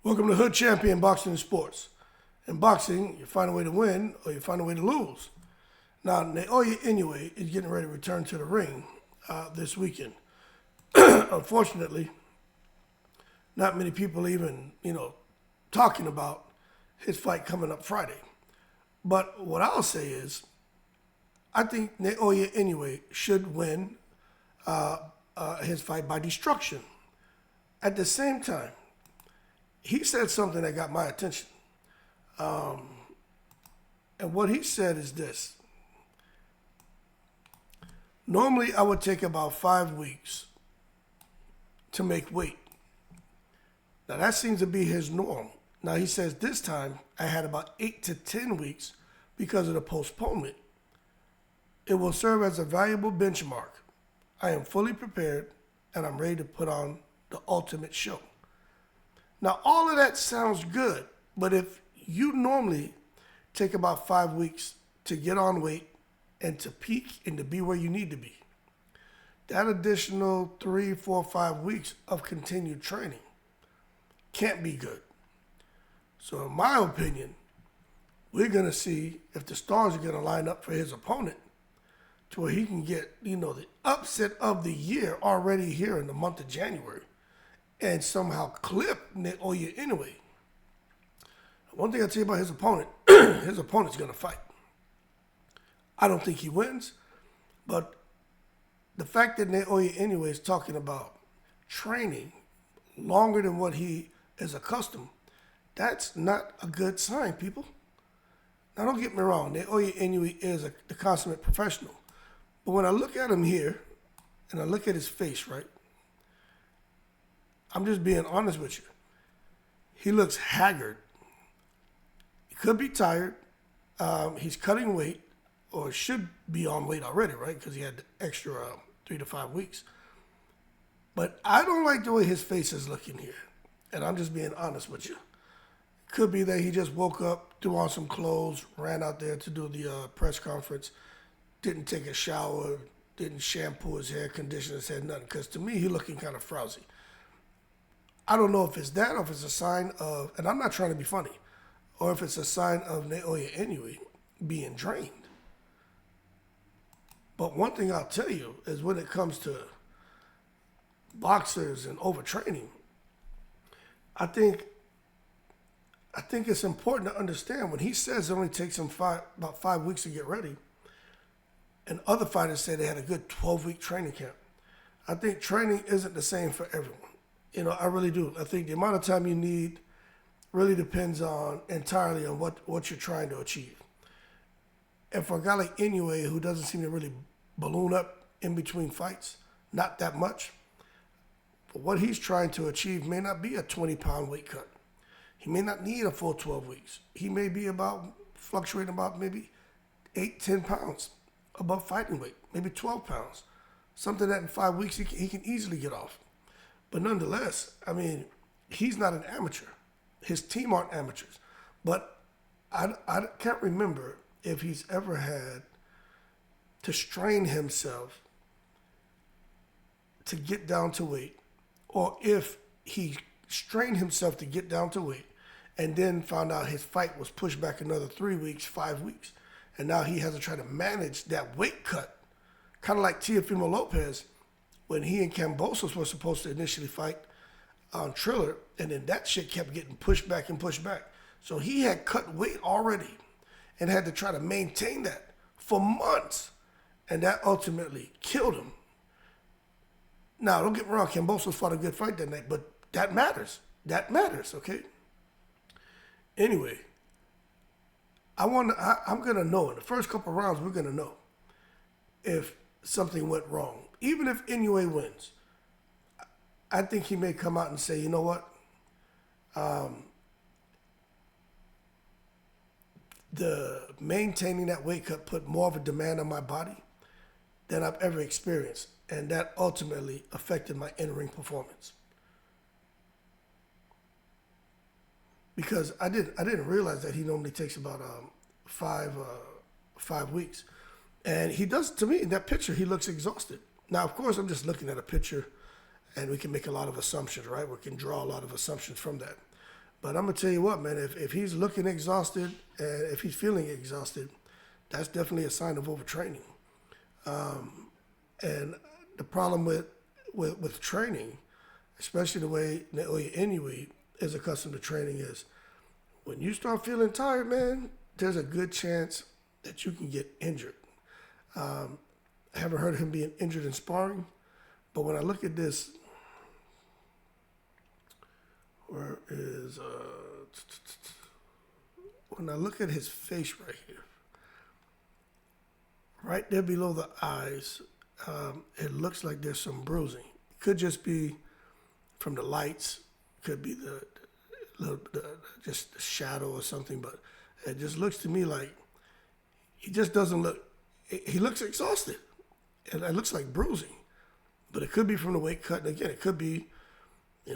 Welcome to Hood Champion Boxing and Sports. In boxing, you find a way to win or you find a way to lose. Now, Naoya Inoue is getting ready to return to the ring this weekend. Unfortunately, not many people even, talking about his fight coming up Friday. But what I'll say is, I think Naoya Inoue should win his fight by destruction. At the same time, he said something that got my attention. And what he said is this. Normally, I would take about 5 weeks to make weight. Now, that seems to be his norm. Now, he says this time I had about 8 to 10 weeks because of the postponement. It will serve as a valuable benchmark. I am fully prepared and I'm ready to put on the ultimate show. Now, all of that sounds good, but if you normally take about 5 weeks to get on weight and to peak and to be where you need to be, that additional 3, 4, 5 weeks of continued training can't be good. So in my opinion, we're going to see if the stars are going to line up for his opponent to where he can get, the upset of the year already here in the month of January and somehow clip Naoya Inoue. One thing I'll tell you about his opponent, his opponent's going to fight. I don't think he wins, but the fact that Naoya Inoue is talking about training longer than what he is accustomed, that's not a good sign, people. Now, don't get me wrong. Naoya Inoue is the consummate professional. But when I look at him here, and I look at his face, right, I'm just being honest with you. He looks haggard. He could be tired. He's cutting weight, or should be on weight already, right, because he had the extra 3 to 5 weeks. But I don't like the way his face is looking here. And I'm just being honest with you. Could be that he just woke up, threw on some clothes, ran out there to do the press conference, didn't take a shower, didn't shampoo his hair, condition his hair, nothing. Because to me, he's looking kind of frowsy. I don't know if it's that or if it's a sign of, and I'm not trying to be funny, or if it's a sign of Naoya Inoue being drained. But one thing I'll tell you is when it comes to boxers and overtraining, I think it's important to understand when he says it only takes him about 5 weeks to get ready, and other fighters say they had a good 12-week training camp. I think training isn't the same for everyone. I really do. I think the amount of time you need really depends entirely on what you're trying to achieve. And for a guy like Inoue, who doesn't seem to really balloon up in between fights, not that much, but what he's trying to achieve may not be a 20-pound weight cut. He may not need a full 12 weeks. He may be fluctuating about maybe 8, 10 pounds above fighting weight, maybe 12 pounds. Something that in 5 weeks he can easily get off. But nonetheless, he's not an amateur. His team aren't amateurs. But I can't remember if he's ever had to strain himself to get down to weight, or if he strained himself to get down to weight and then found out his fight was pushed back another 3 weeks, 5 weeks, and now he has to try to manage that weight cut, kind of like Teofimo Lopez when he and Kambosos were supposed to initially fight on Triller, and then that shit kept getting pushed back and pushed back. So he had cut weight already and had to try to maintain that for months, and that ultimately killed him. Now, don't get me wrong, Kambosos fought a good fight that night, but that matters. That matters, okay? Anyway, I'm going to know. In the first couple of rounds, we're going to know if something went wrong. Even if Inoue wins, I think he may come out and say, you know what? The maintaining that weight cut put more of a demand on my body than I've ever experienced. And that ultimately affected my in-ring performance. Because I didn't realize that he normally takes about 5 weeks. And he does, to me, in that picture, he looks exhausted. Now, of course, I'm just looking at a picture, and we can make a lot of assumptions, right? We can draw a lot of assumptions from that. But I'm gonna tell you what, man. If he's looking exhausted and if he's feeling exhausted, that's definitely a sign of overtraining. And the problem with training, especially the way Naoya Inoue is accustomed to training, is when you start feeling tired, man, there's a good chance that you can get injured. I haven't heard of him being injured in sparring, but when I look at this, where is when I look at his face right here, right there below the eyes, it looks like there's some bruising. Could just be from the lights, could be just the shadow or something, but it just looks to me like he just doesn't look. He looks exhausted, and it looks like bruising, but it could be from the weight cut. And again, it could be,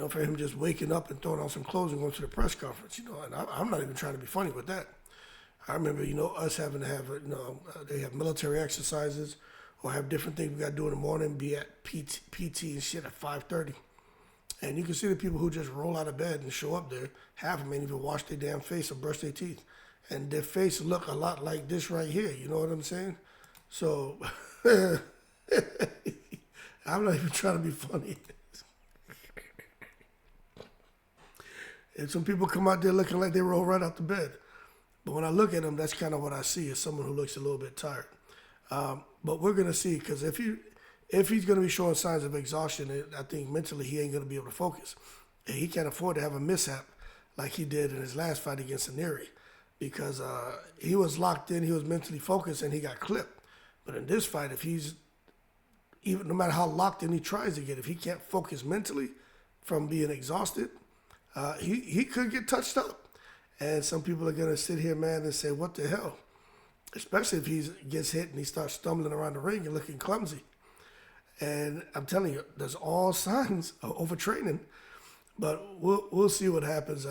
for him just waking up and throwing on some clothes and going to the press conference. And I'm not even trying to be funny with that. I remember, us having to have, they have military exercises or have different things we got to do in the morning, be at PT and shit at 5:30. And you can see the people who just roll out of bed and show up there, half of them ain't even wash their damn face or brush their teeth. And their face look a lot like this right here, you know what I'm saying? So, I'm not even trying to be funny. And some people come out there looking like they roll right out the bed. But when I look at them, that's kind of what I see, is someone who looks a little bit tired. But we're going to see, because if he's going to be showing signs of exhaustion, I think mentally he ain't going to be able to focus. And he can't afford to have a mishap like he did in his last fight against Inoue, because he was locked in, he was mentally focused, and he got clipped. But in this fight, if he's, even no matter how locked in he tries to get, if he can't focus mentally from being exhausted, he could get touched up. And some people are going to sit here, man, and say, what the hell? Especially if he gets hit and he starts stumbling around the ring and looking clumsy. And I'm telling you, there's all signs of overtraining. But we'll see what happens.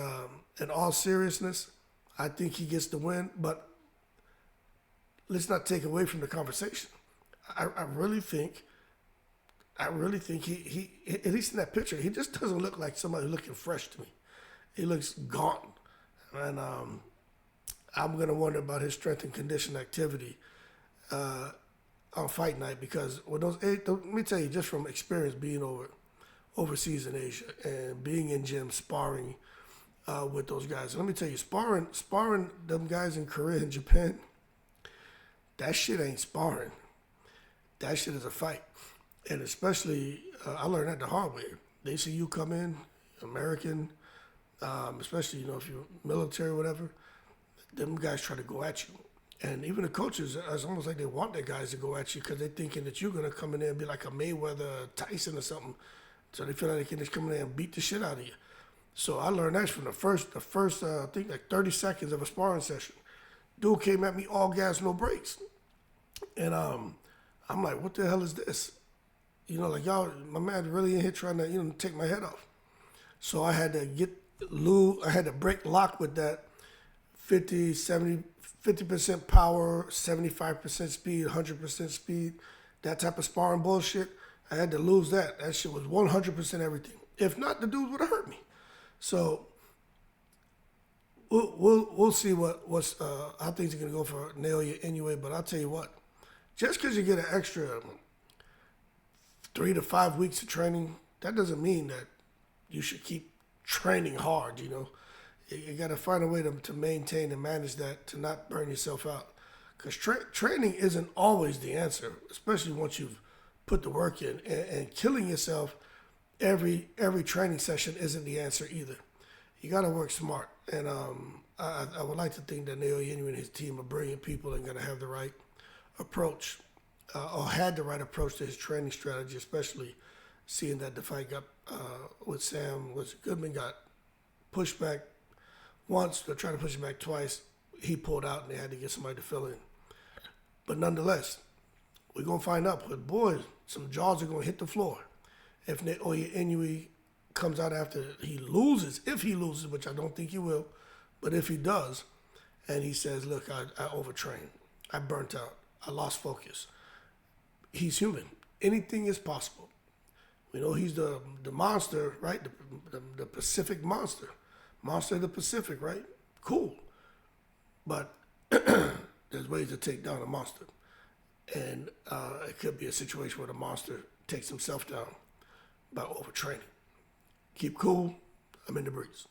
In all seriousness, I think he gets the win. But let's not take away from the conversation. I really think he at least in that picture, he just doesn't look like somebody looking fresh to me. He looks gaunt. And I'm going to wonder about his strength and condition activity on fight night, because with let me tell you, just from experience being overseas in Asia and being in gyms sparring with those guys. And let me tell you, sparring them guys in Korea and Japan, that shit ain't sparring. That shit is a fight. And especially, I learned that the hard way. They see you come in, American, especially, if you're military or whatever, them guys try to go at you. And even the coaches, it's almost like they want their guys to go at you because they're thinking that you're going to come in there and be like a Mayweather, Tyson or something. So they feel like they can just come in there and beat the shit out of you. So I learned that from the first I think like 30 seconds of a sparring session. Dude came at me all gas, no brakes. And I'm like, what the hell is this? Like y'all, my man really in here trying to, take my head off. So I had to break lock with that 50% power, 75% speed, 100% speed, that type of sparring bullshit. I had to lose that. That shit was 100% everything. If not, the dude would have hurt me. So we'll see what's how things are gonna go for Naoya Inoue. But I'll tell you what, just because you get an extra 3 to 5 weeks of training, that doesn't mean that you should keep training hard. You got to find a way to maintain and manage that, to not burn yourself out. Because training isn't always the answer, especially once you've put the work in. And killing yourself every training session isn't the answer either. You got to work smart. And I would like to think that Naoya Inoue and his team are brilliant people and going to have the right approach, or had the right approach to his training strategy, especially seeing that the fight got with Sam Goodman got pushed back once. They're trying to push him back twice. He pulled out and they had to get somebody to fill in. But nonetheless, we're going to find out. But boys, some jaws are going to hit the floor if Naoya Inoue comes out after he loses, if he loses, which I don't think he will, but if he does, and he says, look, I overtrained, I burnt out, I lost focus. He's human. Anything is possible. We know he's the monster, right? The Pacific monster. Monster of the Pacific, right? Cool. But there's ways to take down a monster. And it could be a situation where the monster takes himself down by overtraining. Keep cool. I'm in the breeze.